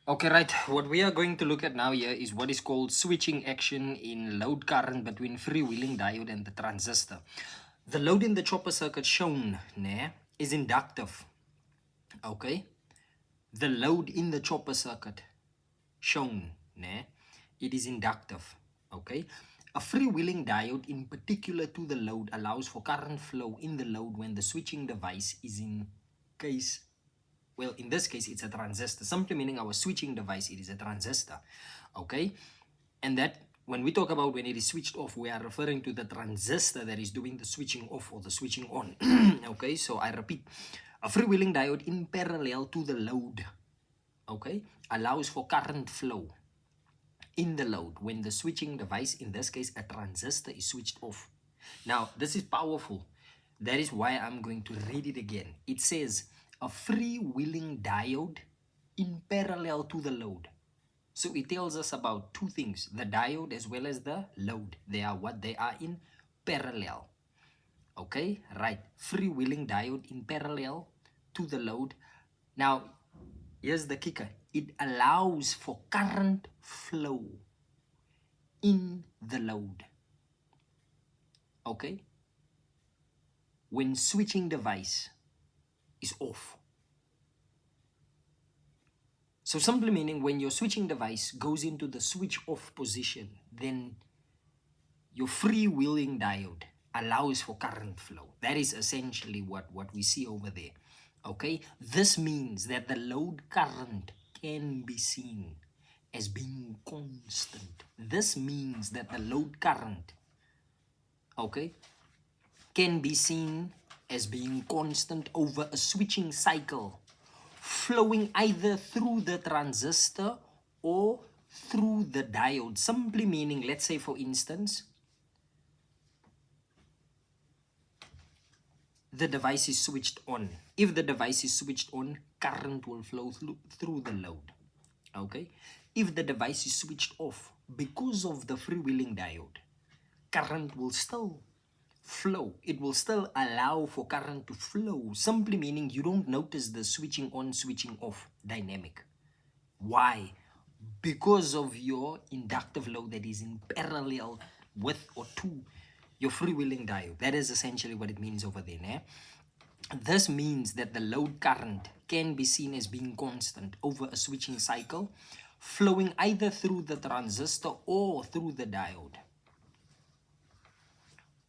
Okay, right. What we are going to look at now here is what is called switching action in load current between freewheeling diode and the transistor. The load in the chopper circuit shown is inductive. Okay, the load in the chopper circuit shown it is inductive. Okay, a freewheeling diode in particular to the load allows for current flow in the load when the switching device is in case, well, in this case it's a transistor, simply meaning our switching device, it is a transistor. Okay, and that when we talk about when it is switched off, we are referring to the transistor that is doing the switching off or the switching on. Okay, so I repeat, a freewheeling diode in parallel to the load, okay, allows for current flow in the load when the switching device, in this case a transistor, is switched off. Now this is powerful. That is why I'm going to read it again. It says a freewheeling diode in parallel to the load. So it tells us about two things, the diode as well as the load. They are what? They are in parallel. Okay, right. Freewheeling diode in parallel to the load. Now, here's the kicker. It allows for current flow in the load. Okay? When switching device is off. So simply meaning when your switching device goes into the switch off position, then your freewheeling diode allows for current flow. That is essentially what we see over there. Okay, this means that the load current can be seen as being constant. This means that the load current, okay, can be seen as being constant over a switching cycle, flowing either through the transistor or through the diode. Simply meaning, let's say for instance, the device is switched on. If the device is switched on, current will flow through the load. Okay, if the device is switched off, because of the freewheeling diode, current will still flow. It will still allow for current to flow, simply meaning you don't notice the switching on, switching off dynamic. Why? Because of your inductive load that is in parallel with or to your freewheeling diode. That is essentially what it means over there. This means that the load current can be seen as being constant over a switching cycle, flowing either through the transistor or through the diode.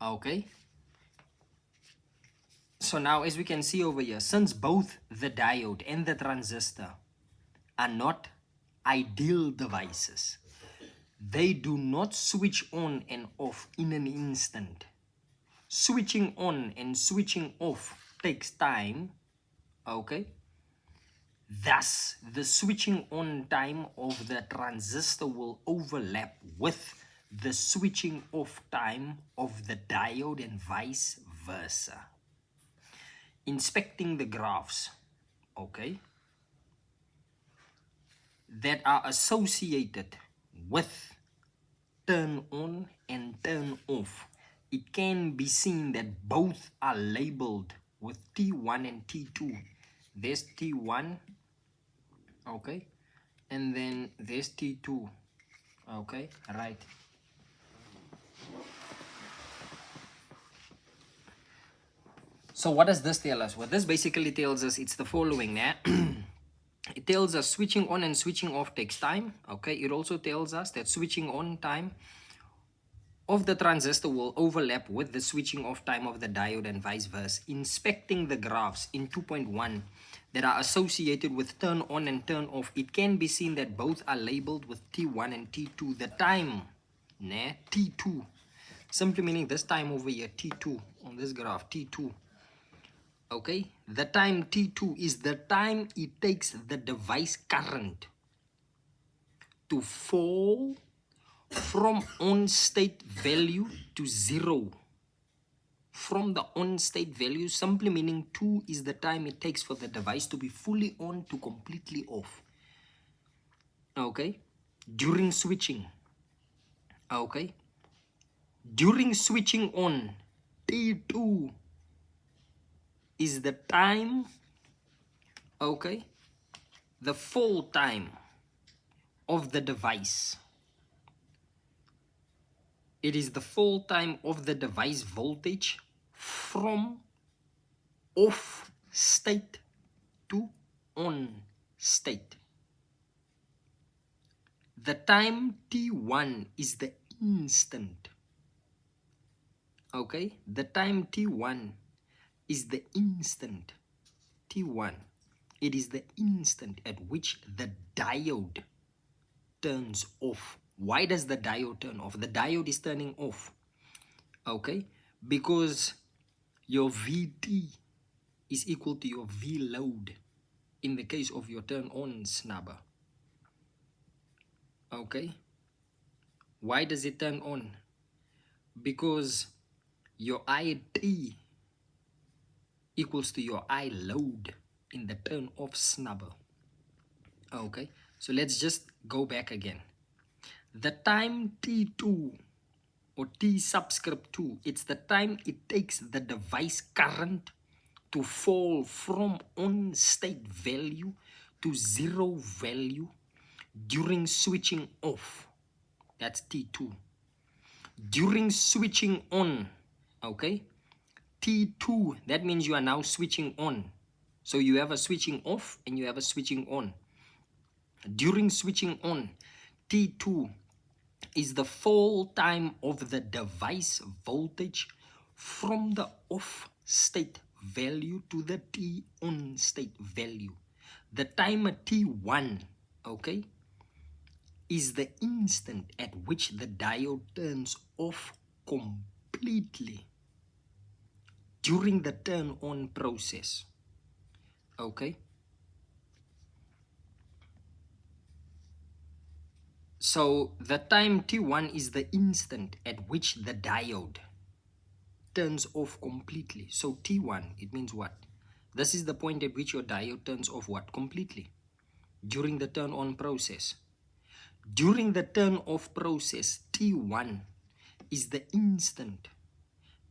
Okay. So now, as we can see over here, since both the diode and the transistor are not ideal devices, they do not switch on and off in an instant. Switching on and switching off takes time. Okay. Thus, the switching on time of the transistor will overlap with the switching off time of the diode and vice versa. Inspecting the graphs, okay, that are associated with turn on and turn off, it can be seen that both are labeled with T1 and T2. There's T1, okay, and then there's T2, okay, right. So what does this tell us? Well, this basically tells us it's the following. It tells us switching on and switching off takes time. Okay, it also tells us that switching on time of the transistor will overlap with the switching off time of the diode and vice versa. Inspecting the graphs in 2.1 that are associated with turn on and turn off, it can be seen that both are labeled with T1 and T2. The time, T2, simply meaning this time over here, T2, on this graph, T2. Okay, the time T2 is the time it takes the device current to fall from on state value to 0. From the on state value, simply meaning 2 is the time it takes for the device to be fully on to completely off. Okay, during switching. Okay, during switching on, T2 is the time, okay, the fall time, of the device. It is the fall time of the device voltage from off state to on state. The time T1 is the instant. Okay, the time T1 is the instant. T1, it is the instant at which the diode turns off. Why does the diode turn off? The diode is turning off, okay, because your VT is equal to your V load in the case of your turn on snubber. Okay, why does it turn on? Because your IT equals to your I load in the turn off snubber. Okay, so let's just go back again. The time T2 or T subscript 2, it's the time it takes the device current to fall from on state value to 0 value during switching off. That's T2. During switching on, okay, T2, that means you are now switching on. So you have a switching off and you have a switching on. During switching on, T2 is the fall time of the device voltage from the off state value to the T on state value. The timer T1, okay, is the instant at which the diode turns off completely during the turn on process. Okay, so the time T1 is the instant at which the diode turns off completely. So T1, it means what? This is the point at which your diode turns off what? Completely during the turn on process. During the turn off process, T1 is the instant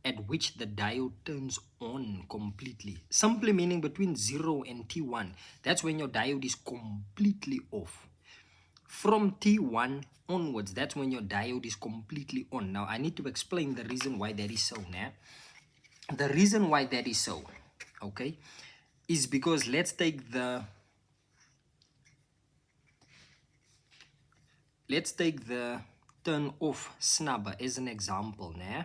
at which the diode turns on completely. Simply meaning between 0 and T1, that's when your diode is completely off. From T1 onwards, that's when your diode is completely on. Now, I need to explain the reason why that is so. Nah? The reason why that is so, okay, is because let's take the turn off snubber as an example. Nah?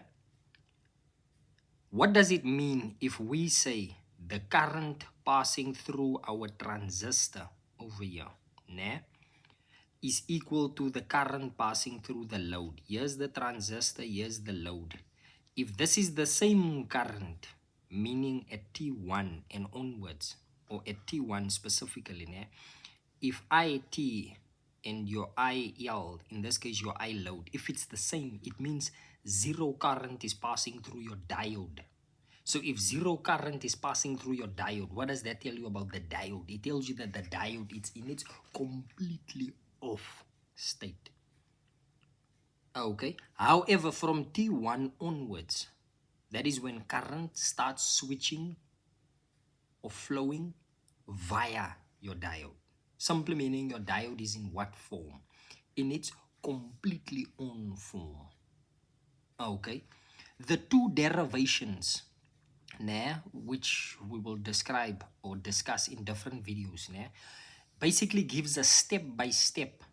What does it mean if we say the current passing through our transistor over here, nah, is equal to the current passing through the load? Here's the transistor, here's the load. If this is the same current, meaning at T1 and onwards, or at T1 specifically, nah, if IT and your IL, in this case your I load, if it's the same, it means zero current is passing through your diode. So if zero current is passing through your diode, what does that tell you about the diode? It tells you that the diode is in its completely off state. Okay. However, from T1 onwards, that is when current starts switching or flowing via your diode. Simply meaning your diode is in what form? In its completely on form. Okay. The two derivations, nah, which we will describe or discuss in different videos, nah, basically gives a step-by-step,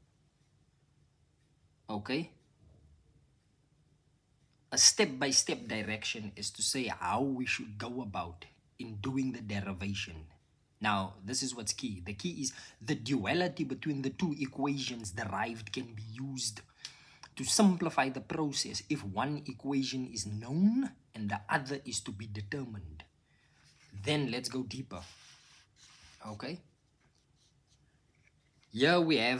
okay, a step-by-step direction as to say how we should go about in doing the derivation. Now, this is what's key. The key is the duality between the two equations derived can be used to simplify the process if one equation is known and the other is to be determined. Then let's go deeper. Okay. Here we are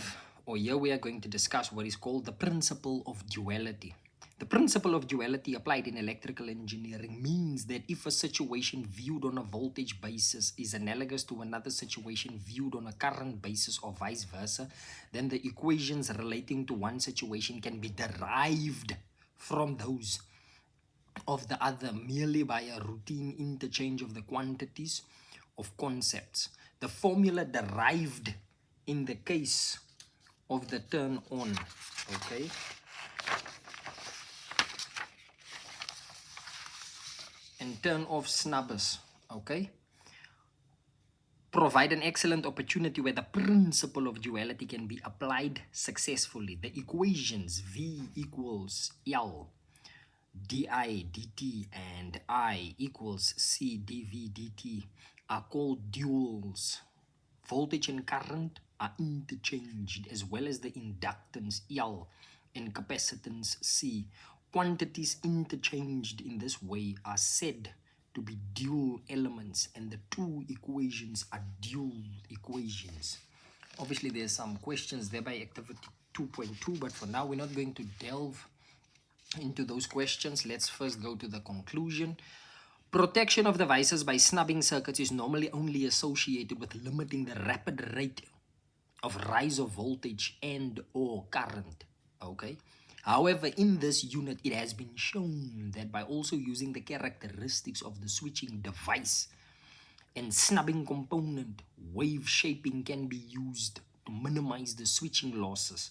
going to discuss what is called the principle of duality. The principle of duality applied in electrical engineering means that if a situation viewed on a voltage basis is analogous to another situation viewed on a current basis or vice versa, then the equations relating to one situation can be derived from those of the other merely by a routine interchange of the quantities of concepts. The formula derived in the case of the turn on, okay? And turn off snubbers, okay? Provide an excellent opportunity where the principle of duality can be applied successfully. The equations V equals L di dt and I equals C dv dt are called duals. Voltage and current are interchanged, as well as the inductance L and capacitance C. Quantities interchanged in this way are said to be dual elements, and the two equations are dual equations. Obviously, there's some questions there by activity 2.2, but for now, we're not going to delve into those questions. Let's first go to the conclusion. Protection of devices by snubbing circuits is normally only associated with limiting the rapid rate of rise of voltage and or current, okay? However, in this unit, it has been shown that by also using the characteristics of the switching device and snubbing component, wave shaping can be used to minimize the switching losses.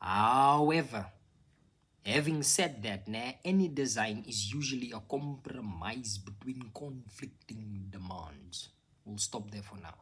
However, having said that, any design is usually a compromise between conflicting demands. We'll stop there for now.